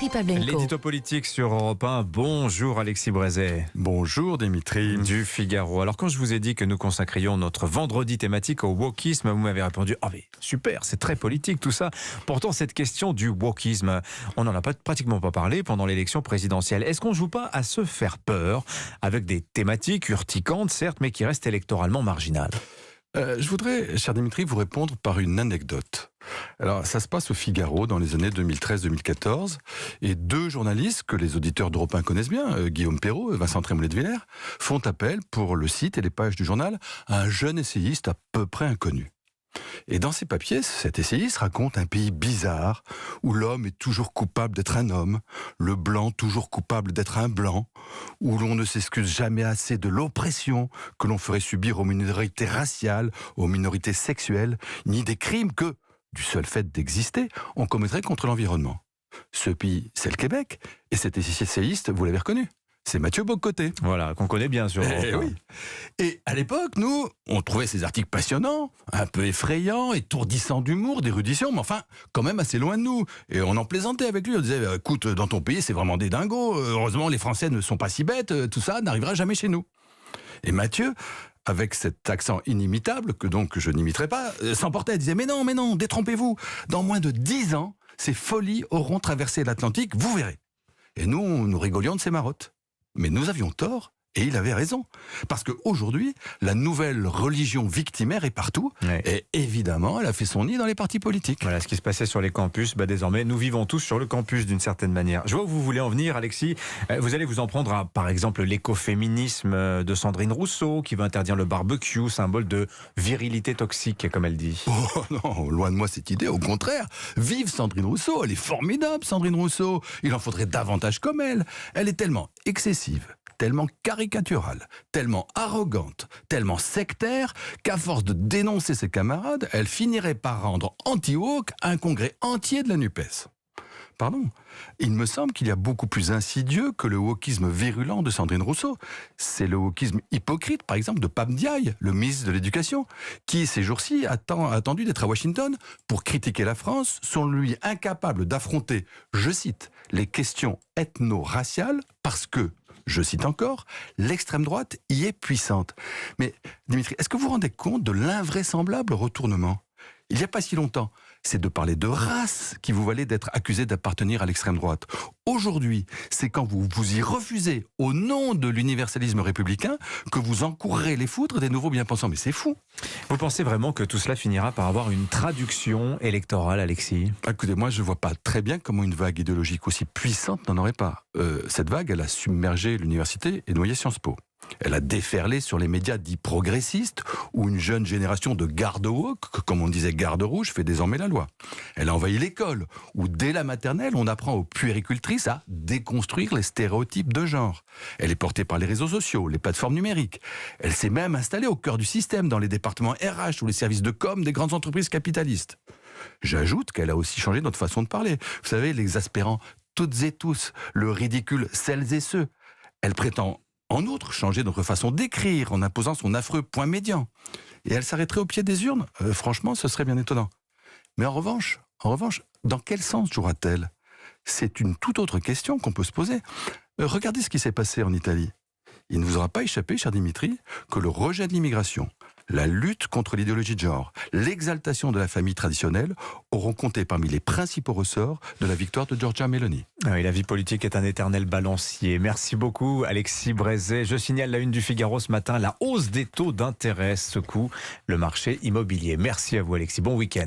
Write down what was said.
Dimitri Pavlenko. L'édito politique sur Europe 1. Bonjour Alexis Brézet. Bonjour Dimitri. Du Figaro. Alors quand je vous ai dit que nous consacrions notre vendredi thématique au wokisme, vous m'avez répondu « Ah mais super, c'est très politique tout ça ». Pourtant cette question du wokisme, on n'en a pratiquement pas parlé pendant l'élection présidentielle. Est-ce qu'on ne joue pas à se faire peur avec des thématiques urticantes certes, mais qui restent électoralement marginales? Je voudrais, cher Dimitri, vous répondre par une anecdote. Alors, ça se passe au Figaro dans les années 2013-2014, et deux journalistes que les auditeurs d'Europe 1 connaissent bien, Guillaume Perrault et Vincent Trémollet de Villers, font appel pour le site et les pages du journal à un jeune essayiste à peu près inconnu. Et dans ses papiers, cet essayiste raconte un pays bizarre où l'homme est toujours coupable d'être un homme, le blanc toujours coupable d'être un blanc, où l'on ne s'excuse jamais assez de l'oppression que l'on ferait subir aux minorités raciales, aux minorités sexuelles, ni des crimes que, du seul fait d'exister, on commettrait contre l'environnement. Ce pays, c'est le Québec, et cet essayiste, vous l'avez reconnu. C'est Mathieu Bock-Côté. Voilà, qu'on connaît bien sur Europe 1. Oui. Et à l'époque, nous, on trouvait ces articles passionnants, un peu effrayants, étourdissants d'humour, d'érudition, mais enfin, quand même assez loin de nous. Et on en plaisantait avec lui, on disait, écoute, dans ton pays, c'est vraiment des dingos, heureusement, les Français ne sont pas si bêtes, tout ça n'arrivera jamais chez nous. Et Mathieu, avec cet accent inimitable, que donc je n'imiterai pas, s'emportait, disait, mais non, détrompez-vous, dans moins de 10 ans, ces folies auront traversé l'Atlantique, vous verrez. Et nous rigolions de ces marottes. Mais nous avions tort, et il avait raison. Parce qu'aujourd'hui, la nouvelle religion victimaire est partout, et évidemment, elle a fait son nid dans les partis politiques. Voilà ce qui se passait sur les campus. Désormais, nous vivons tous sur le campus d'une certaine manière. Je vois où vous voulez en venir, Alexis. Vous allez vous en prendre à, par exemple, l'écoféminisme de Sandrine Rousseau, qui veut interdire le barbecue, symbole de virilité toxique, comme elle dit. Oh non, loin de moi cette idée, au contraire. Vive Sandrine Rousseau, elle est formidable, Sandrine Rousseau. Il en faudrait davantage comme elle. Elle est tellement excessive, tellement caricaturale, tellement arrogante, tellement sectaire, qu'à force de dénoncer ses camarades, elle finirait par rendre anti-woke un congrès entier de la NUPES. Pardon, il me semble qu'il y a beaucoup plus insidieux que le wokisme virulent de Sandrine Rousseau. C'est le wokisme hypocrite, par exemple, de Pape Ndiaye, le ministre de l'Éducation, qui, ces jours-ci, a attendu d'être à Washington pour critiquer la France, selon lui incapable d'affronter, je cite, les questions ethno-raciales parce que, je cite encore, l'extrême droite y est puissante. Mais, Dimitri, est-ce que vous vous rendez compte de l'invraisemblable retournement ? Il n'y a pas si longtemps, c'est de parler de race qui vous valait d'être accusé d'appartenir à l'extrême droite. Aujourd'hui, c'est quand vous vous y refusez au nom de l'universalisme républicain que vous encourrez les foudres des nouveaux bien-pensants. Mais c'est fou. Vous pensez vraiment que tout cela finira par avoir une traduction électorale, Alexis ? Écoutez, moi je ne vois pas très bien comment une vague idéologique aussi puissante n'en aurait pas. Cette vague, elle a submergé l'université et noyé Sciences Po. Elle a déferlé sur les médias dits progressistes, où une jeune génération de garde-woke, comme on disait garde-rouge, fait désormais la loi. Elle a envahi l'école, où dès la maternelle, on apprend aux puéricultrices à déconstruire les stéréotypes de genre. Elle est portée par les réseaux sociaux, les plateformes numériques. Elle s'est même installée au cœur du système, dans les départements RH ou les services de com des grandes entreprises capitalistes. J'ajoute qu'elle a aussi changé notre façon de parler. Vous savez, l'exaspérant toutes et tous, le ridicule celles et ceux. Elle prétend en outre, changer notre façon d'écrire en imposant son affreux point médian. Et elle s'arrêterait au pied des urnes. Franchement, ce serait bien étonnant. Mais en revanche, dans quel sens jouera-t-elle ? C'est une toute autre question qu'on peut se poser. Regardez ce qui s'est passé en Italie. Il ne vous aura pas échappé, cher Dimitri, que le rejet de l'immigration, la lutte contre l'idéologie de genre, l'exaltation de la famille traditionnelle auront compté parmi les principaux ressorts de la victoire de Giorgia Meloni. Oui, la vie politique est un éternel balancier. Merci beaucoup, Alexis Brézet. Je signale la une du Figaro ce matin, la hausse des taux d'intérêt secoue le marché immobilier. Merci à vous, Alexis. Bon week-end.